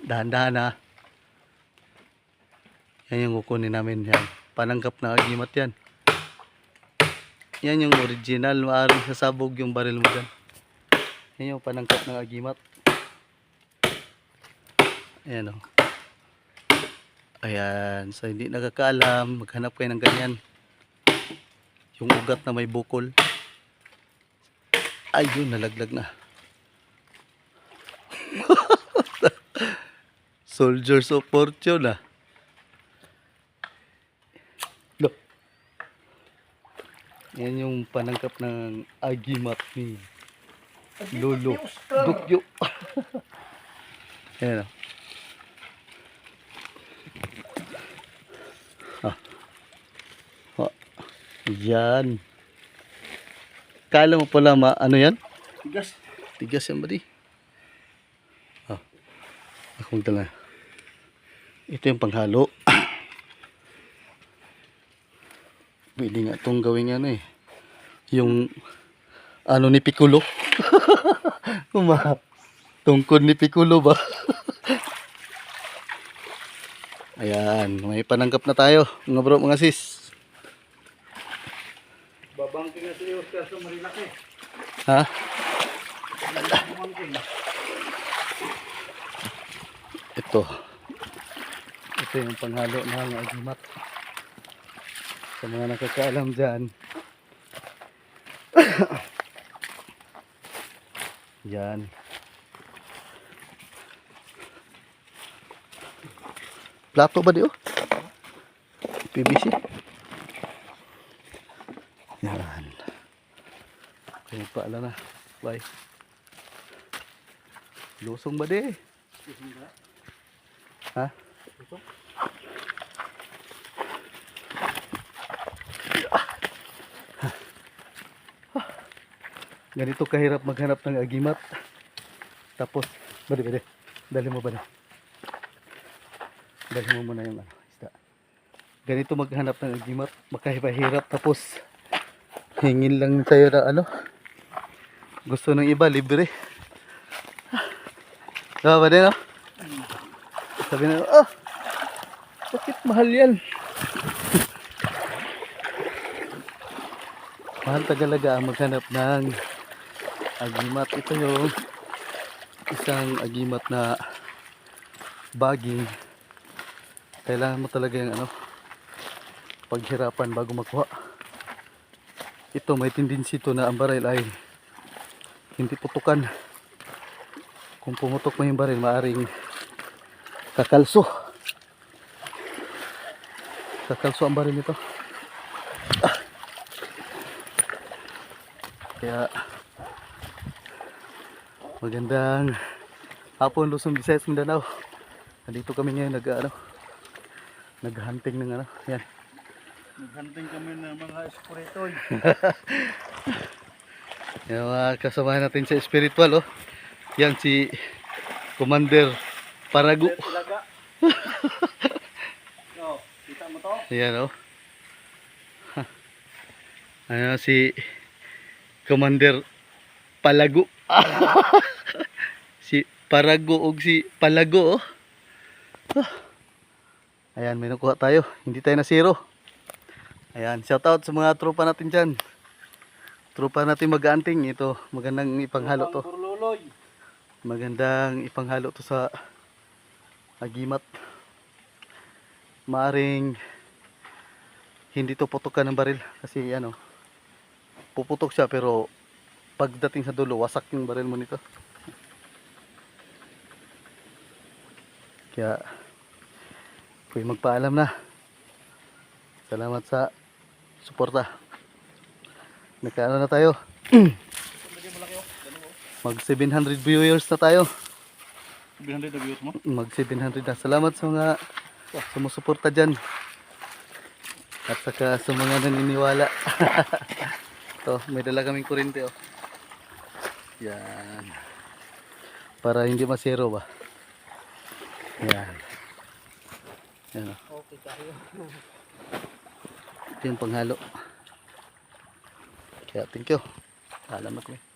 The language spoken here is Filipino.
Dahan-dahan ha. Yan yung kukunin namin yan. Panangkap na agimat yan. Yan yung original. Maaaring sasabog yung baril mo dyan. Yan yung panangkap ng agimat. Ayan o. Ayan. So hindi nakakaalam, maghanap kayo ng ganyan. Yung ugat na may bukol. Ayun, nalaglag na. Soldiers of Fortune ah. Look. Yan yung panangkap ng agimat ni Lolo Dukyo. Ayan o. Yan. Kala mo pala ano yan? Tigas. Tigas yan ba di? Akong tala. Ito yung panghalo. Pwede nga itong gawin ano eh. Yung ano ni Piccolo. Tungkod ni Piccolo ba? Ayan. May panangkap na tayo. Mga bro, mga sis. Babangking na si Oscar sa Marilaki. Ha? Babangking. Ito yung panghalo ng agimat. Sa mga nakakaalam dyan. Yan. Plato ba di oh? PVC. Yan. Kaya paala na. Bye. Lusong ba di? Ha? Ganito kahirap maghanap ng agimat. Tapos, bali. Dali mo ba na? Dali mo muna yung isda. Ganito maghanap ng agimat. Makahirap tapos hingin lang tayo na gusto ng iba, libre. Diba ba din, no? Sabi na, bakit mahal yan? Mahal talaga ang maghanap ng agimat. Ito yung isang agimat na baging. Kailangan mo talaga yung paghirapan bago makuha. Ito may tendency to na ang baril ay hindi putukan. Kung pumutok mo yung baril, maaring kakalso ang baril nito. Kaya magandang hapon, Luzon, Visayas, Mindanao. Nandito kami ngayon naghunting ng yan. Naghunting kami ng mga espiritoy. Yung mga kasamahan natin sa spiritual yan si Commander Parago. No, kita mo to? Yan si Commander Palago. Si Parago o si Palago Ayan, may nakuha tayo. Hindi tayo na zero. Ayan, shout out sa mga tropa natin dyan. Tropa natin mag-aanting. Ito, magandang ipanghalo to. Magandang ipanghalo to sa agimat. Maaring hindi to putukan ng baril. Kasi puputok siya pero pagdating sa dulo, wasak yung baril mo nito. Kaya pwede magpaalam na. Salamat sa suporta. Nagkaano na tayo? Mag 700 viewers na tayo. 700 na viewers mo? Mag 700 na. Salamat sa mga sumusuporta dyan. At saka sa mga naniniwala. Ito, may dala kaming kurente Yan. Para hindi masero ba? Yan. Yan Okay tayo. Ito yung panghalo. Kaya thank you. Salamat mo.